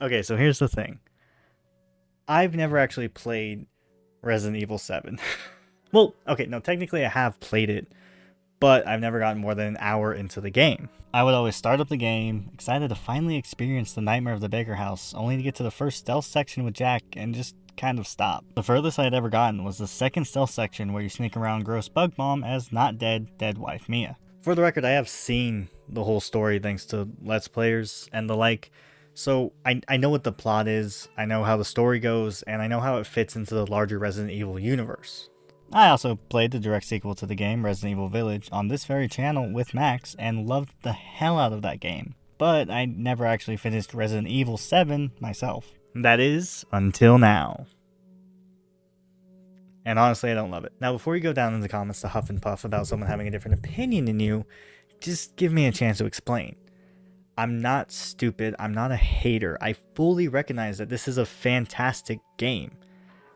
Okay, so here's the thing. I've never actually played Resident Evil 7. Well, okay, no, technically I have played it, but I've never gotten more than an hour into the game. I would always start up the game, excited to finally experience the nightmare of the Baker house, only to get to the first stealth section with Jack and just kind of stop. The furthest I had ever gotten was the second stealth section where you sneak around Gross Bug Bomb as not dead, dead wife Mia. For the record, I have seen the whole story thanks to Let's Players and the like, so I know what the plot is, I know how the story goes, and I know how it fits into the larger Resident Evil universe. I also played the direct sequel to the game, Resident Evil Village, on this very channel with Maxx and loved the hell out of that game. But I never actually finished Resident Evil 7 myself. That is, until now. And honestly, I don't love it. Now, before you go down in the comments to huff and puff about someone having a different opinion than you, just give me a chance to explain. I'm not stupid, I'm not a hater. I fully recognize that this is a fantastic game.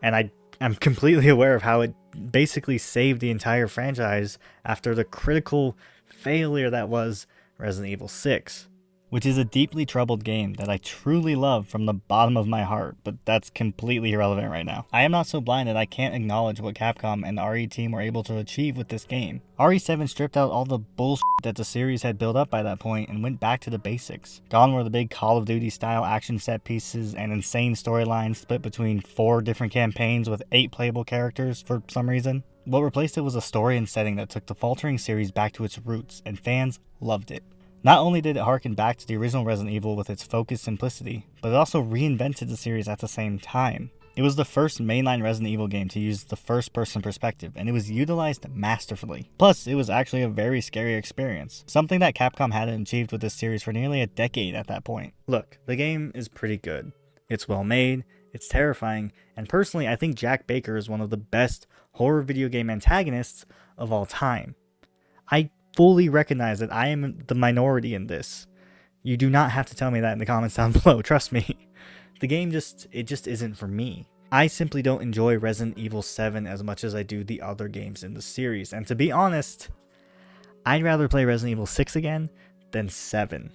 And I'm completely aware of how it basically saved the entire franchise after the critical failure that was Resident Evil 6. Which is a deeply troubled game that I truly love from the bottom of my heart, but that's completely irrelevant right now. I am not so blind that I can't acknowledge what Capcom and the RE team were able to achieve with this game. RE7 stripped out all the bullshit that the series had built up by that point and went back to the basics. Gone were the big Call of Duty style action set pieces and insane storylines split between 4 different campaigns with 8 playable characters for some reason. What replaced it was a story and setting that took the faltering series back to its roots, and fans loved it. Not only did it harken back to the original Resident Evil with its focused simplicity, but it also reinvented the series at the same time. It was the first mainline Resident Evil game to use the first-person perspective, and it was utilized masterfully. Plus, it was actually a very scary experience, something that Capcom hadn't achieved with this series for nearly a decade at that point. Look, the game is pretty good. It's well made, it's terrifying, and personally I think Jack Baker is one of the best horror video game antagonists of all time. I fully recognize that I am the minority in this. You do not have to tell me that in the comments down below, trust me. The game just isn't for me. I simply don't enjoy Resident Evil 7 as much as I do the other games in the series, and to be honest, I'd rather play Resident Evil 6 again than 7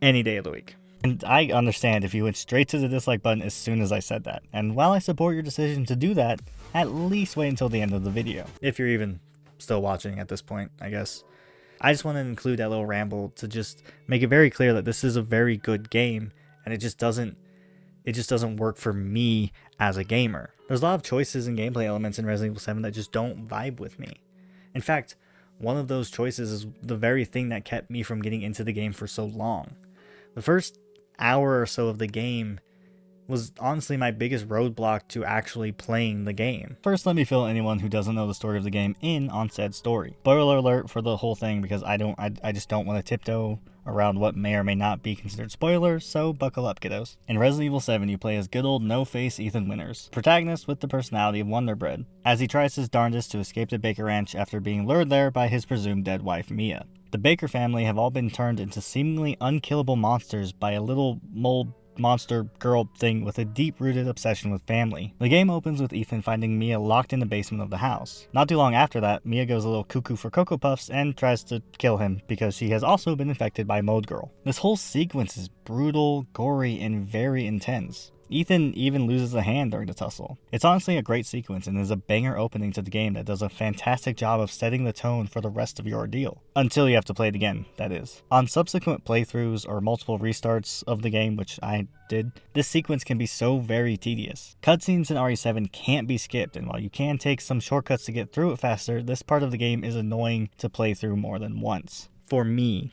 any day of the week. And I understand if you went straight to the dislike button as soon as I said that, and while I support your decision to do that, at least wait until the end of the video. If you're even still watching at this point, I guess. I just want to include that little ramble to just make it very clear that this is a very good game, and it just doesn't work for me as a gamer. There's a lot of choices and gameplay elements in Resident Evil 7 that just don't vibe with me. In fact, one of those choices is the very thing that kept me from getting into the game for so long. The first hour or so of the game was honestly my biggest roadblock to actually playing the game. First, let me fill anyone who doesn't know the story of the game in on said story. Spoiler alert for the whole thing, because I just don't want to tiptoe around what may or may not be considered spoilers, so buckle up, kiddos. In Resident Evil 7, you play as good old no-face Ethan Winters, protagonist with the personality of Wonder Bread, as he tries his darndest to escape the Baker Ranch after being lured there by his presumed dead wife, Mia. The Baker family have all been turned into seemingly unkillable monsters by a little mole monster girl thing with a deep-rooted obsession with family. The game opens with Ethan finding Mia locked in the basement of the house. Not too long after that, Mia goes a little cuckoo for Cocoa Puffs and tries to kill him because she has also been infected by Mold Girl. This whole sequence is brutal, gory, and very intense. Ethan even loses a hand during the tussle. It's honestly a great sequence and is a banger opening to the game that does a fantastic job of setting the tone for the rest of your ordeal. Until you have to play it again, that is. On subsequent playthroughs or multiple restarts of the game, which I did, this sequence can be so very tedious. Cutscenes in RE7 can't be skipped, and while you can take some shortcuts to get through it faster, this part of the game is annoying to play through more than once. For me.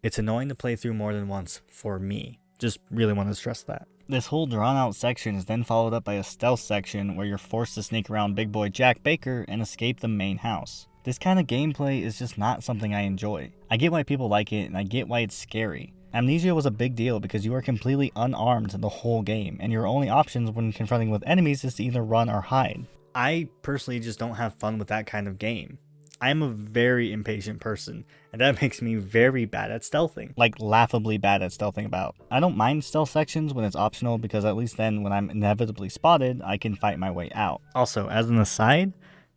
It's annoying to play through more than once for me. Just really want to stress that. This whole drawn out section is then followed up by a stealth section where you're forced to sneak around big boy Jack Baker and escape the main house. This kind of gameplay is just not something I enjoy. I get why people like it and I get why it's scary. Amnesia was a big deal because you are completely unarmed the whole game and your only options when confronting with enemies is to either run or hide. I personally just don't have fun with that kind of game. I am a very impatient person, and that makes me very bad at stealthing. Like, laughably bad at stealthing about. I don't mind stealth sections when it's optional, because at least then, when I'm inevitably spotted, I can fight my way out. Also, as an aside,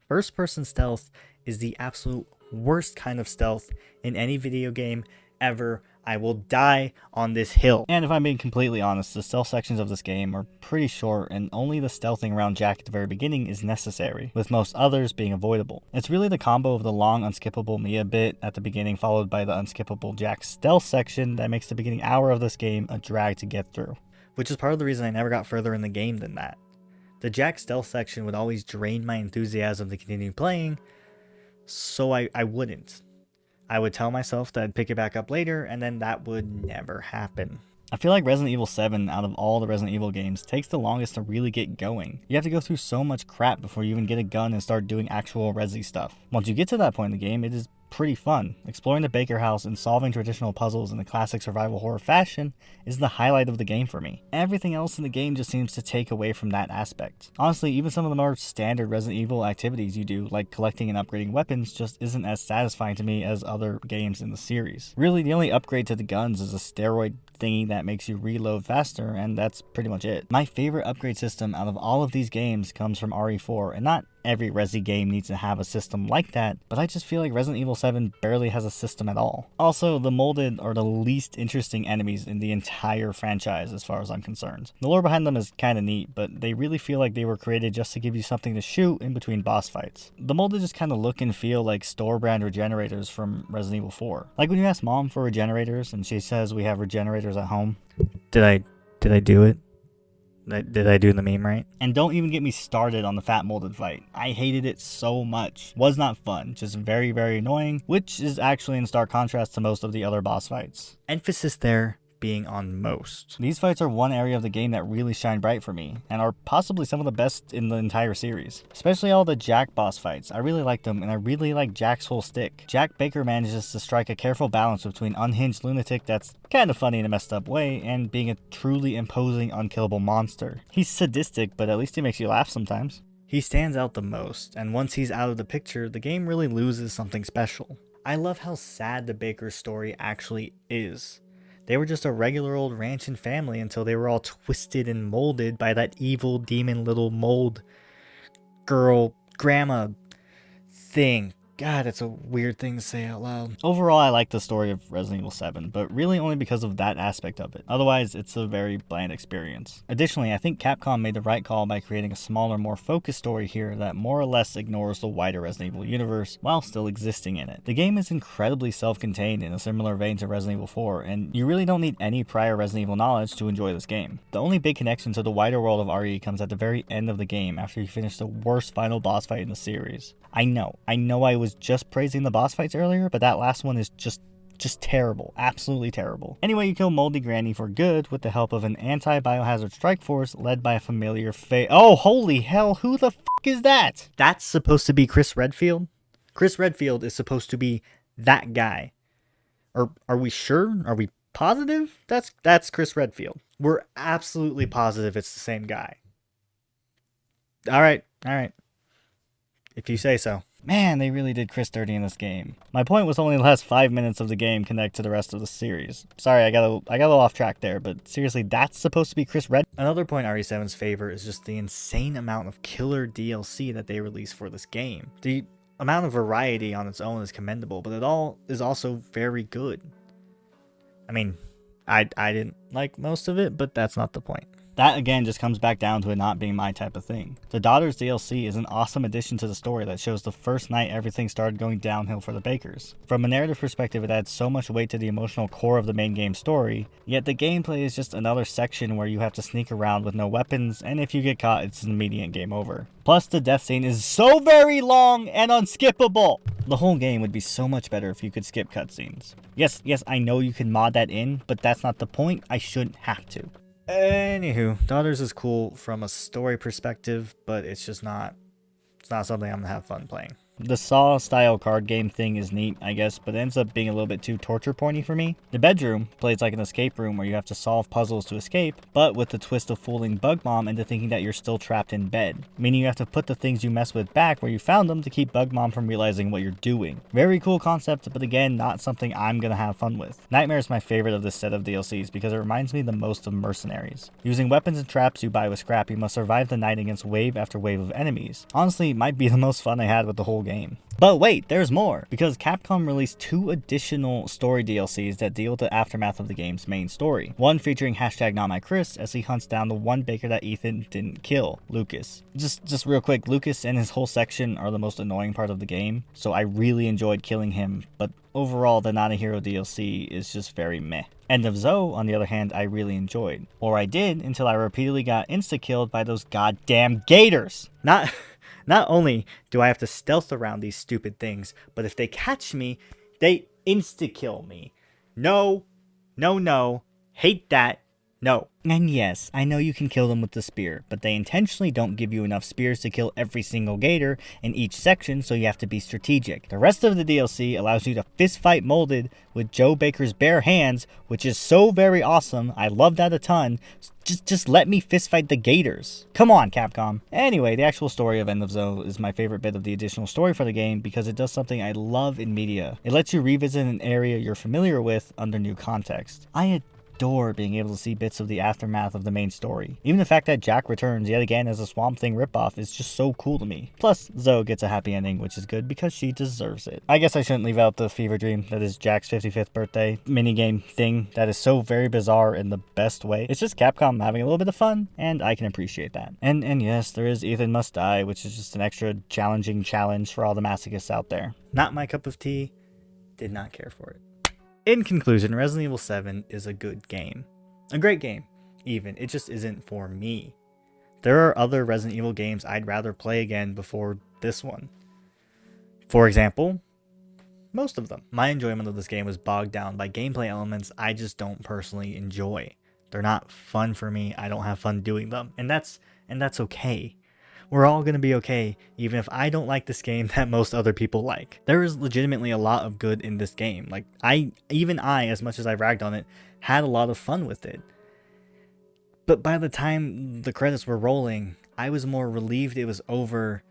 first-person stealth is the absolute worst kind of stealth in any video game ever. I will die on this hill. And if I'm being completely honest, the stealth sections of this game are pretty short, and only the stealthing around Jack at the very beginning is necessary, with most others being avoidable. It's really the combo of the long unskippable Mia bit at the beginning followed by the unskippable Jack stealth section that makes the beginning hour of this game a drag to get through. Which is part of the reason I never got further in the game than that. The Jack stealth section would always drain my enthusiasm to continue playing, so I wouldn't. I would tell myself that I'd pick it back up later, and then that would never happen. I feel like Resident Evil 7, out of all the Resident Evil games, takes the longest to really get going. You have to go through so much crap before you even get a gun and start doing actual Resi stuff. Once you get to that point in the game, it is pretty fun. Exploring the Baker house and solving traditional puzzles in the classic survival horror fashion is the highlight of the game for me. Everything else in the game just seems to take away from that aspect. Honestly, even some of the more standard Resident Evil activities you do, like collecting and upgrading weapons, just isn't as satisfying to me as other games in the series. Really, the only upgrade to the guns is a steroid thingy that makes you reload faster, and that's pretty much it. My favorite upgrade system out of all of these games comes from RE4, and not every Resi game needs to have a system like that, but I just feel like Resident Evil 7 barely has a system at all. Also, the molded are the least interesting enemies in the entire franchise as far as I'm concerned. The lore behind them is kinda neat, but they really feel like they were created just to give you something to shoot in between boss fights. The molded just kinda look and feel like store brand regenerators from Resident Evil 4. Like when you ask mom for regenerators and she says we have regenerators at home. Did I do it? Did I do the meme right? And don't even get me started on the fat molded fight. I hated it so much. Was not fun, just very, very annoying, which is actually in stark contrast to most of the other boss fights. Emphasis there being on most. These fights are one area of the game that really shine bright for me, and are possibly some of the best in the entire series. Especially all the Jack boss fights. I really like them, and I really like Jack's whole stick. Jack Baker manages to strike a careful balance between unhinged lunatic that's kind of funny in a messed up way, and being a truly imposing, unkillable monster. He's sadistic, but at least he makes you laugh sometimes. He stands out the most, and once he's out of the picture, the game really loses something special. I love how sad the Baker story actually is. They were just a regular old ranching family until they were all twisted and molded by that evil demon little mold girl grandma thing. God, it's a weird thing to say out loud. Overall, I like the story of Resident Evil 7, but really only because of that aspect of it. Otherwise, it's a very bland experience. Additionally, I think Capcom made the right call by creating a smaller, more focused story here that more or less ignores the wider Resident Evil universe while still existing in it. The game is incredibly self-contained in a similar vein to Resident Evil 4, and you really don't need any prior Resident Evil knowledge to enjoy this game. The only big connection to the wider world of RE comes at the very end of the game after you finish the worst final boss fight in the series. I know I was just praising the boss fights earlier, but that last one is just terrible. Absolutely terrible. Anyway, you kill Moldy Granny for good with the help of an anti-biohazard strike force led by a familiar Oh, holy hell, who the fuck is that? That's supposed to be Chris Redfield? Chris Redfield is supposed to be that guy. Or are we sure? Are we positive? That's Chris Redfield. We're absolutely positive it's the same guy. All right. If you say so. Man, they really did Chris dirty in this game. My point was only the last 5 minutes of the game connect to the rest of the series. Sorry, I got a little off track there, but seriously, that's supposed to be Chris Red. Another point RE7's favor is just the insane amount of killer DLC that they release for this game. The amount of variety on its own is commendable, but it all is also very good. I mean, I didn't like most of it, but that's not the point. That again just comes back down to it not being my type of thing. The Daughters DLC is an awesome addition to the story that shows the first night everything started going downhill for the Bakers. From a narrative perspective, it adds so much weight to the emotional core of the main game story, yet the gameplay is just another section where you have to sneak around with no weapons, and if you get caught, it's an immediate game over. Plus, the death scene is so very long and unskippable! The whole game would be so much better if you could skip cutscenes. Yes, I know you can mod that in, but that's not the point. I shouldn't have to. Anywho, Daughters is cool from a story perspective, but it's not something I'm gonna have fun playing. The Saw style card game thing is neat, I guess, but it ends up being a little bit too torture pointy for me. The bedroom plays like an escape room where you have to solve puzzles to escape, but with the twist of fooling Bug Mom into thinking that you're still trapped in bed, meaning you have to put the things you mess with back where you found them to keep Bug Mom from realizing what you're doing. Very cool concept, but again, not something I'm gonna have fun with. Nightmare is my favorite of this set of DLCs because it reminds me the most of Mercenaries. Using weapons and traps you buy with scrap, you must survive the night against wave after wave of enemies. Honestly, it might be the most fun I had with the whole game. game. But wait, there's more, because Capcom released 2 additional story DLCs that deal with the aftermath of the game's main story. One featuring #NotMyChris as he hunts down the one baker that Ethan didn't kill, Lucas. Just real quick, Lucas and his whole section are the most annoying part of the game, so I really enjoyed killing him, but overall the Not a Hero DLC is just very meh. End of Zoe, on the other hand, I really enjoyed. Or I did, until I repeatedly got insta-killed by those goddamn gators! Not only do I have to stealth around these stupid things, but if they catch me, they insta-kill me. No, hate that, no. And yes, I know you can kill them with the spear, but they intentionally don't give you enough spears to kill every single gator in each section, so you have to be strategic. The rest of the DLC allows you to fistfight molded with Joe Baker's bare hands, which is so very awesome. I love that a ton. Just let me fistfight the gators. Come on, Capcom. Anyway, the actual story of End of Zoe is my favorite bit of the additional story for the game because it does something I love in media. It lets you revisit an area you're familiar with under new context. I adore being able to see bits of the aftermath of the main story. Even the fact that Jack returns yet again as a Swamp Thing ripoff is just so cool to me. Plus, Zoe gets a happy ending, which is good because she deserves it. I guess I shouldn't leave out the fever dream that is Jack's 55th birthday minigame thing that is so very bizarre in the best way. It's just Capcom having a little bit of fun, and I can appreciate that. And yes, there is Ethan Must Die, which is just an extra challenging challenge for all the masochists out there. Not my cup of tea. Did not care for it. In conclusion, Resident Evil 7 is a good game. A great game, even. It just isn't for me. There are other Resident Evil games I'd rather play again before this one. For example, most of them. My enjoyment of this game was bogged down by gameplay elements I just don't personally enjoy. They're not fun for me. I don't have fun doing them. And that's okay. We're all going to be okay, even if I don't like this game that most other people like. There is legitimately a lot of good in this game. Like, even I, as much as I ragged on it, had a lot of fun with it. But by the time the credits were rolling, I was more relieved it was over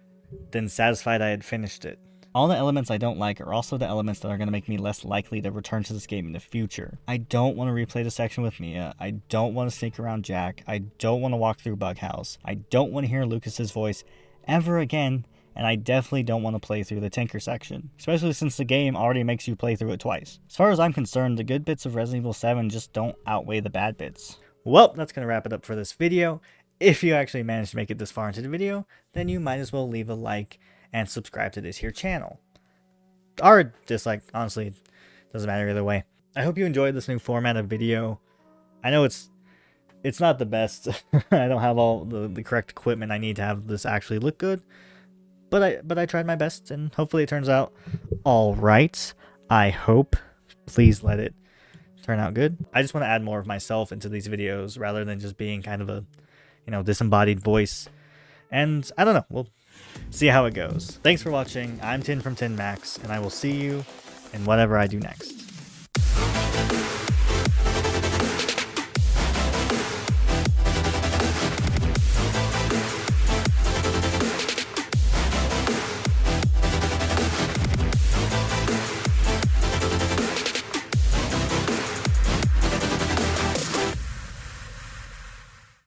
than satisfied I had finished it. All the elements I don't like are also the elements that are going to make me less likely to return to this game in the future. I don't want to replay the section with Mia. I don't want to sneak around Jack. I don't want to walk through Bug House. I don't want to hear Lucas's voice ever again. And I definitely don't want to play through the Tinker section, especially since the game already makes you play through it twice. As far as I'm concerned, the good bits of Resident Evil 7 just don't outweigh the bad bits. Well, that's going to wrap it up for this video. If you actually managed to make it this far into the video, then you might as well leave a like and subscribe to this here channel. Or dislike, honestly, doesn't matter either way. I hope you enjoyed this new format of video. I know it's not the best. I don't have all the correct equipment I need to have this actually look good. But I tried my best, and hopefully it turns out all right. I hope. Please let it turn out good. I just want to add more of myself into these videos rather than just being kind of a, disembodied voice. And I don't know. We'll see how it goes. Thanks for watching. I'm Tin from Tin Maxx, and I will see you in whatever I do next.